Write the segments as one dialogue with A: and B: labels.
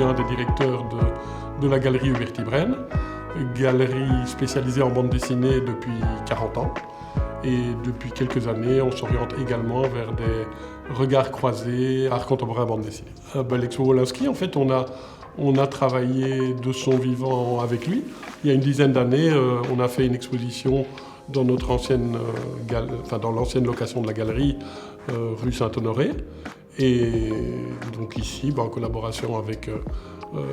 A: suis un des directeurs de la galerie Hubert-Ibren, galerie spécialisée en bande dessinée depuis 40 ans. Et depuis quelques années, on s'oriente également vers des regards croisés, art contemporain, bande dessinée. L'expo Wolinski, en fait, on a travaillé de son vivant avec lui. Il y a une dizaine d'années, on a fait une exposition dans notre dans l'ancienne location de la galerie, rue Saint-Honoré. Et donc ici, en collaboration avec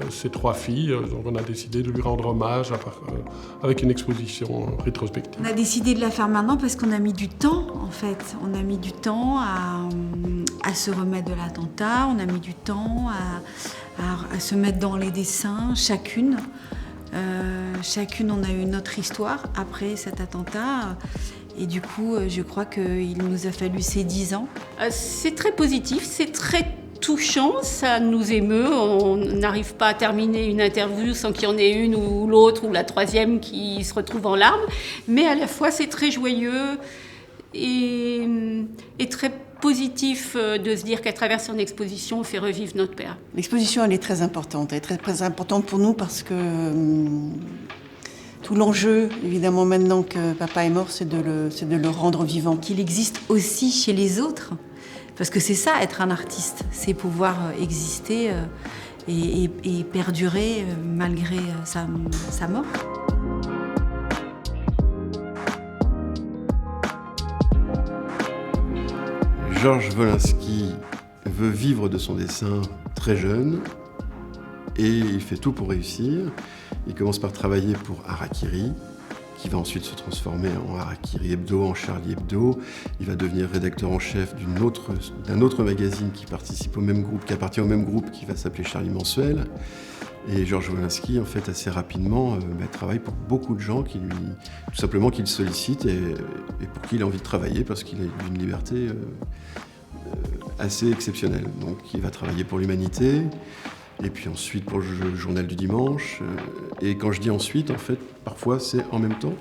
A: ces trois filles, donc on a décidé de lui rendre hommage avec une exposition rétrospective.
B: On a décidé de la faire maintenant parce qu'on a mis du temps, en fait. On a mis du temps à se remettre de l'attentat, on a mis du temps à se mettre dans les dessins, chacune. Chacune, on a eu notre histoire après cet attentat. Et du coup, je crois qu'il nous a fallu ces 10 ans.
C: C'est très positif, c'est très touchant, ça nous émeut. On n'arrive pas à terminer une interview sans qu'il y en ait une ou l'autre ou la troisième qui se retrouve en larmes. Mais à la fois, c'est très joyeux et très positif de se dire qu'à travers son exposition, on fait revivre notre père.
D: L'exposition, elle est très importante. Elle est très, très importante pour nous parce que tout l'enjeu, évidemment, maintenant que papa est mort, c'est de le rendre vivant.
B: Qu'il existe aussi chez les autres. Parce que c'est ça, être un artiste. C'est pouvoir exister et perdurer malgré sa mort.
E: Georges Wolinski veut vivre de son dessin très jeune et il fait tout pour réussir. Il commence par travailler pour Harakiri, qui va ensuite se transformer en Harakiri Hebdo, en Charlie Hebdo. Il va devenir rédacteur en chef d'un autre magazine qui appartient au même groupe, qui va s'appeler Charlie Mensuel. Et Georges Wolinski, en fait, assez rapidement, travaille pour beaucoup de gens qui le sollicitent et pour qui il a envie de travailler parce qu'il a d'une liberté assez exceptionnelle. Donc, il va travailler pour l'Humanité, et puis ensuite pour le Journal du Dimanche. Et quand je dis ensuite, en fait, parfois c'est en même temps,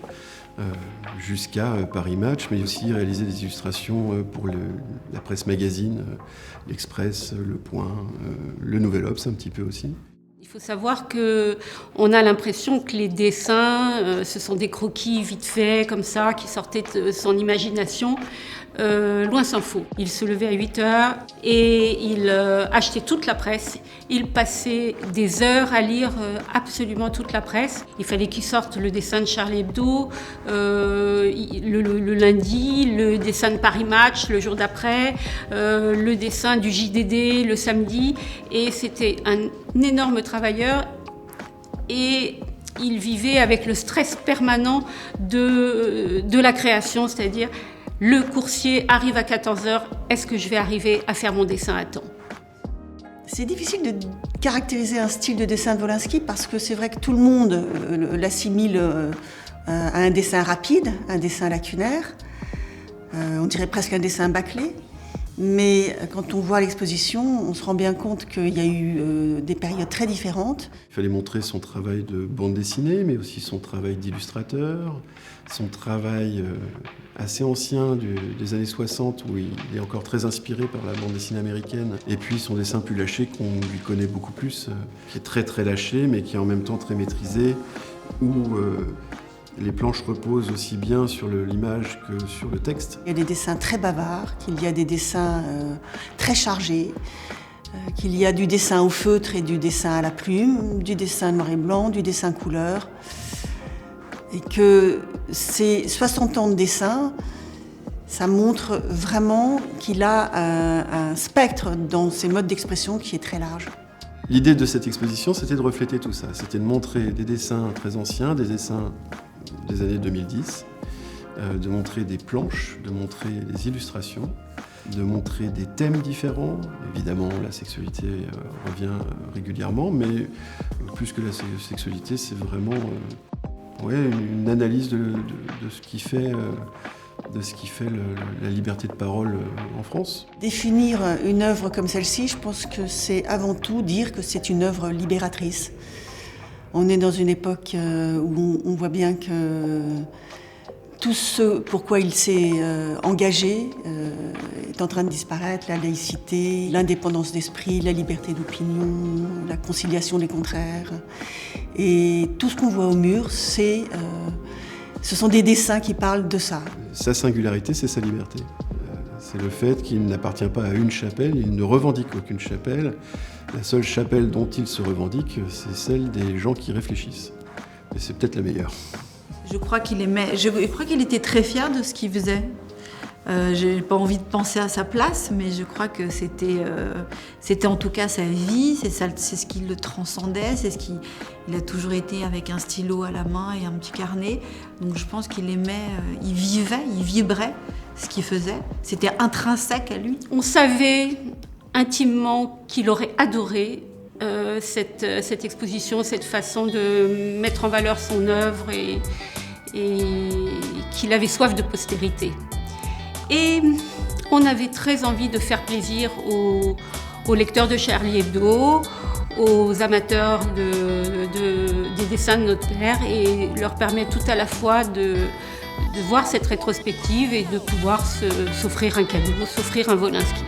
E: jusqu'à Paris Match, mais aussi réaliser des illustrations pour la presse magazine, l'Express, Le Point, le Nouvel Obs un petit peu aussi.
C: Il faut savoir qu'on a l'impression que les dessins, ce sont des croquis vite faits, comme ça, qui sortaient de son imagination. Loin s'en faut. Il se levait à 8h et il achetait toute la presse. Il passait des heures à lire absolument toute la presse. Il fallait qu'il sorte le dessin de Charlie Hebdo le lundi, le dessin de Paris Match le jour d'après, le dessin du JDD le samedi. Et c'était un énorme travailleur et il vivait avec le stress permanent de la création, c'est-à-dire le coursier arrive à 14h, est-ce que je vais arriver à faire mon dessin à temps ?
D: C'est difficile de caractériser un style de dessin de Wolinski parce que c'est vrai que tout le monde l'assimile à un dessin rapide, un dessin lacunaire, on dirait presque un dessin bâclé. Mais quand on voit l'exposition, on se rend bien compte qu'il y a eu des périodes très différentes.
E: Il fallait montrer son travail de bande dessinée, mais aussi son travail d'illustrateur, son travail assez ancien des années 60, où il est encore très inspiré par la bande dessinée américaine, et puis son dessin plus lâché, qu'on lui connaît beaucoup plus, qui est très très lâché, mais qui est en même temps très maîtrisé, où les planches reposent aussi bien sur l'image que sur le texte.
D: Il y a des dessins très bavards, qu'il y a des dessins très chargés, qu'il y a du dessin au feutre et du dessin à la plume, du dessin noir et blanc, du dessin couleur. Et que ces 60 ans de dessin, ça montre vraiment qu'il a un spectre dans ses modes d'expression qui est très large.
E: L'idée de cette exposition, c'était de refléter tout ça. C'était de montrer des dessins très anciens, des dessins des années 2010, de montrer des planches, de montrer des illustrations, de montrer des thèmes différents. Évidemment, la sexualité revient régulièrement, mais plus que la sexualité, c'est vraiment une analyse de ce qui fait la liberté de parole en France.
D: Définir une œuvre comme celle-ci, je pense que c'est avant tout dire que c'est une œuvre libératrice. On est dans une époque où on voit bien que tout ce pourquoi il s'est engagé est en train de disparaître, la laïcité, l'indépendance d'esprit, la liberté d'opinion, la conciliation des contraires. Et tout ce qu'on voit au mur, ce sont des dessins qui parlent de ça.
E: Sa singularité, c'est sa liberté. C'est le fait qu'il n'appartient pas à une chapelle, il ne revendique aucune chapelle. La seule chapelle dont il se revendique, c'est celle des gens qui réfléchissent. Et c'est peut-être la meilleure.
B: Je crois qu'il était très fier de ce qu'il faisait. J'ai pas envie de penser à sa place, mais je crois que c'était en tout cas sa vie, c'est ce qui le transcendait, il a toujours été avec un stylo à la main et un petit carnet. Donc je pense qu'il aimait, il vivait, il vibrait ce qu'il faisait. C'était intrinsèque à lui.
C: On savait intimement qu'il aurait adoré cette exposition, cette façon de mettre en valeur son œuvre et qu'il avait soif de postérité. Et on avait très envie de faire plaisir aux lecteurs de Charlie Hebdo, aux amateurs des dessins de notre père et leur permettre tout à la fois de voir cette rétrospective et de pouvoir s'offrir un cadeau, s'offrir un Wolinski.